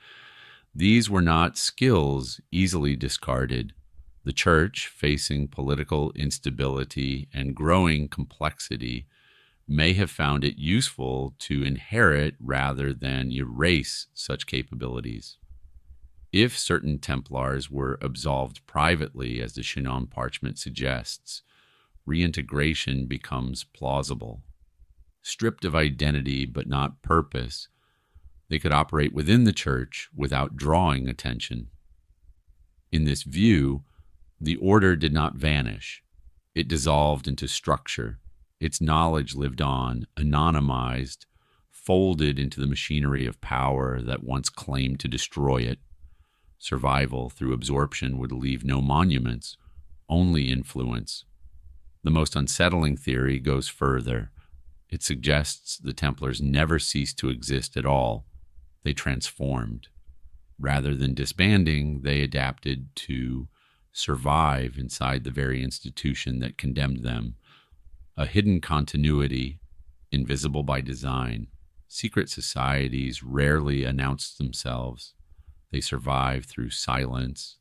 These were not skills easily discarded. The Church, facing political instability and growing complexity, may have found it useful to inherit rather than erase such capabilities. If certain Templars were absolved privately, as the Chinon Parchment suggests, reintegration becomes plausible. Stripped of identity but not purpose, they could operate within the Church without drawing attention. In this view, the order did not vanish. It dissolved into structure. Its knowledge lived on, anonymized, folded into the machinery of power that once claimed to destroy it. Survival through absorption would leave no monuments, only influence. The most unsettling theory goes further. It suggests the Templars never ceased to exist at all. They transformed. Rather than disbanding, they adapted to survive inside the very institution that condemned them. A hidden continuity, invisible by design. Secret societies rarely announced themselves. They survive through silence,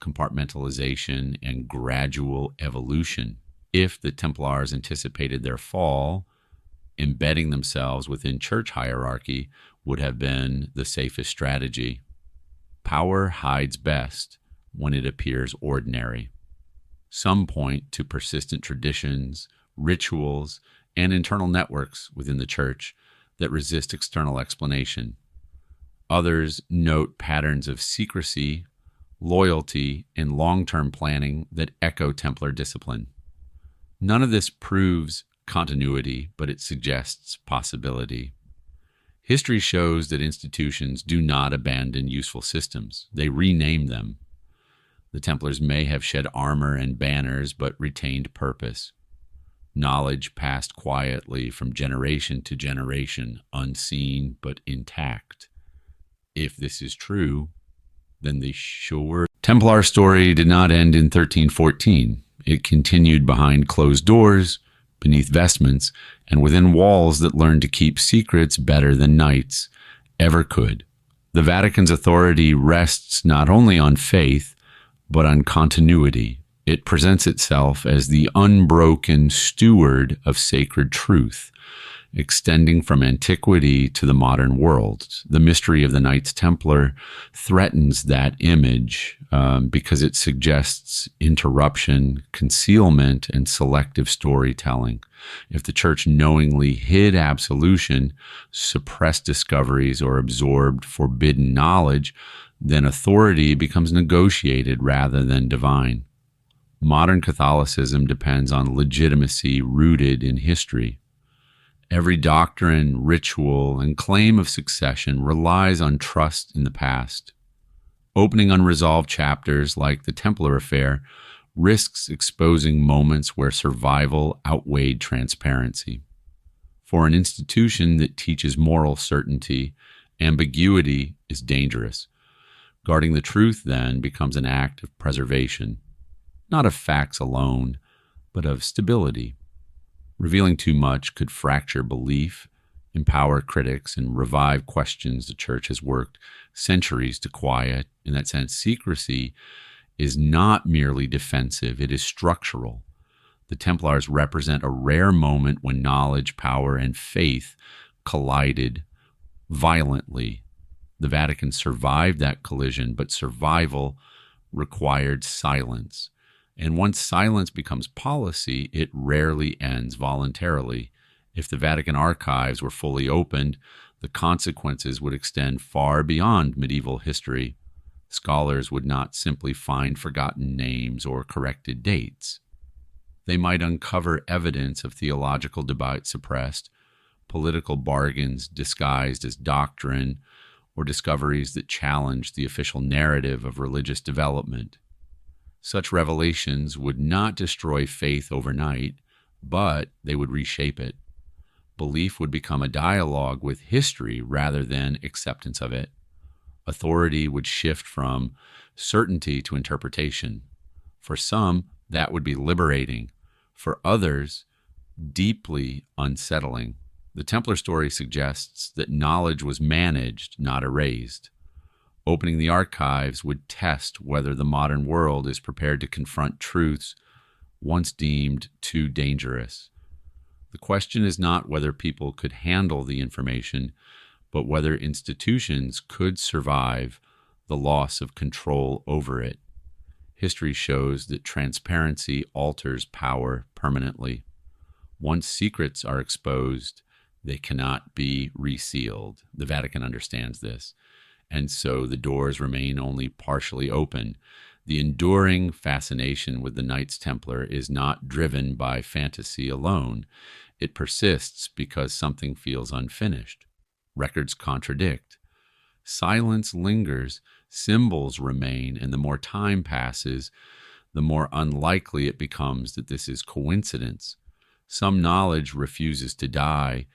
compartmentalization, and gradual evolution. If the Templars anticipated their fall, embedding themselves within church hierarchy would have been the safest strategy. Power hides best when it appears ordinary. Some point to persistent traditions, rituals, and internal networks within the Church that resist external explanation. Others note patterns of secrecy, loyalty, and long-term planning that echo Templar discipline. None of this proves continuity, but it suggests possibility. History shows that institutions do not abandon useful systems. They rename them. The Templars may have shed armor and banners, but retained purpose. Knowledge passed quietly from generation to generation, unseen but intact. If this is true, then the sure Templar story did not end in 1314. It continued behind closed doors, beneath vestments, and within walls that learned to keep secrets better than knights ever could. The Vatican's authority rests not only on faith, but on continuity. It presents itself as the unbroken steward of sacred truth, extending from antiquity to the modern world. The mystery of the Knights Templar threatens that image because it suggests interruption, concealment, and selective storytelling. If the Church knowingly hid absolution, suppressed discoveries, or absorbed forbidden knowledge, then authority becomes negotiated rather than divine. Modern Catholicism depends on legitimacy rooted in history. Every doctrine, ritual, and claim of succession relies on trust in the past. Opening unresolved chapters like the Templar affair risks exposing moments where survival outweighed transparency. For an institution that teaches moral certainty, ambiguity is dangerous. Guarding the truth, then, becomes an act of preservation, not of facts alone, but of stability. Revealing too much could fracture belief, empower critics, and revive questions the Church has worked centuries to quiet. In that sense, secrecy is not merely defensive, it is structural. The Templars represent a rare moment when knowledge, power, and faith collided violently. The Vatican survived that collision, but survival required silence. And once silence becomes policy, it rarely ends voluntarily. If the Vatican archives were fully opened, the consequences would extend far beyond medieval history. Scholars would not simply find forgotten names or corrected dates. They might uncover evidence of theological debate suppressed, political bargains disguised as doctrine, or discoveries that challenged the official narrative of religious development. Such revelations would not destroy faith overnight, but they would reshape it. Belief would become a dialogue with history rather than acceptance of it. Authority would shift from certainty to interpretation. For some, that would be liberating. For others, deeply unsettling. The Templar story suggests that knowledge was managed, not erased. Opening the archives would test whether the modern world is prepared to confront truths once deemed too dangerous. The question is not whether people could handle the information, but whether institutions could survive the loss of control over it. History shows that transparency alters power permanently. Once secrets are exposed, they cannot be resealed. The Vatican understands this, and so the doors remain only partially open. The enduring fascination with the Knights Templar is not driven by fantasy alone. It persists because something feels unfinished. Records contradict. Silence lingers, symbols remain, and the more time passes, the more unlikely it becomes that this is coincidence. Some knowledge refuses to die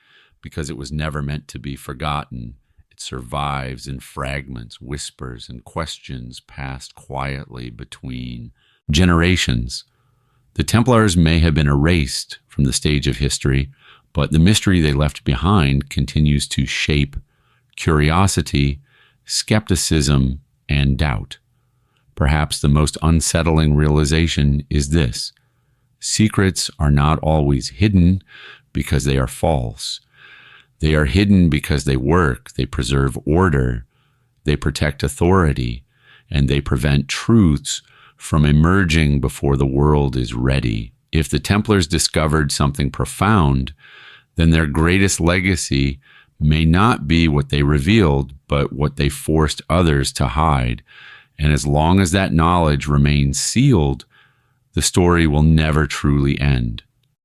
because it was never meant to be forgotten. It survives in fragments, whispers, and questions passed quietly between generations. The Templars may have been erased from the stage of history, but the mystery they left behind continues to shape curiosity, skepticism, and doubt. Perhaps the most unsettling realization is this: secrets are not always hidden because they are false. They are hidden because they work, they preserve order, they protect authority, and they prevent truths from emerging before the world is ready. If the Templars discovered something profound, then their greatest legacy may not be what they revealed, but what they forced others to hide. And as long as that knowledge remains sealed, the story will never truly end.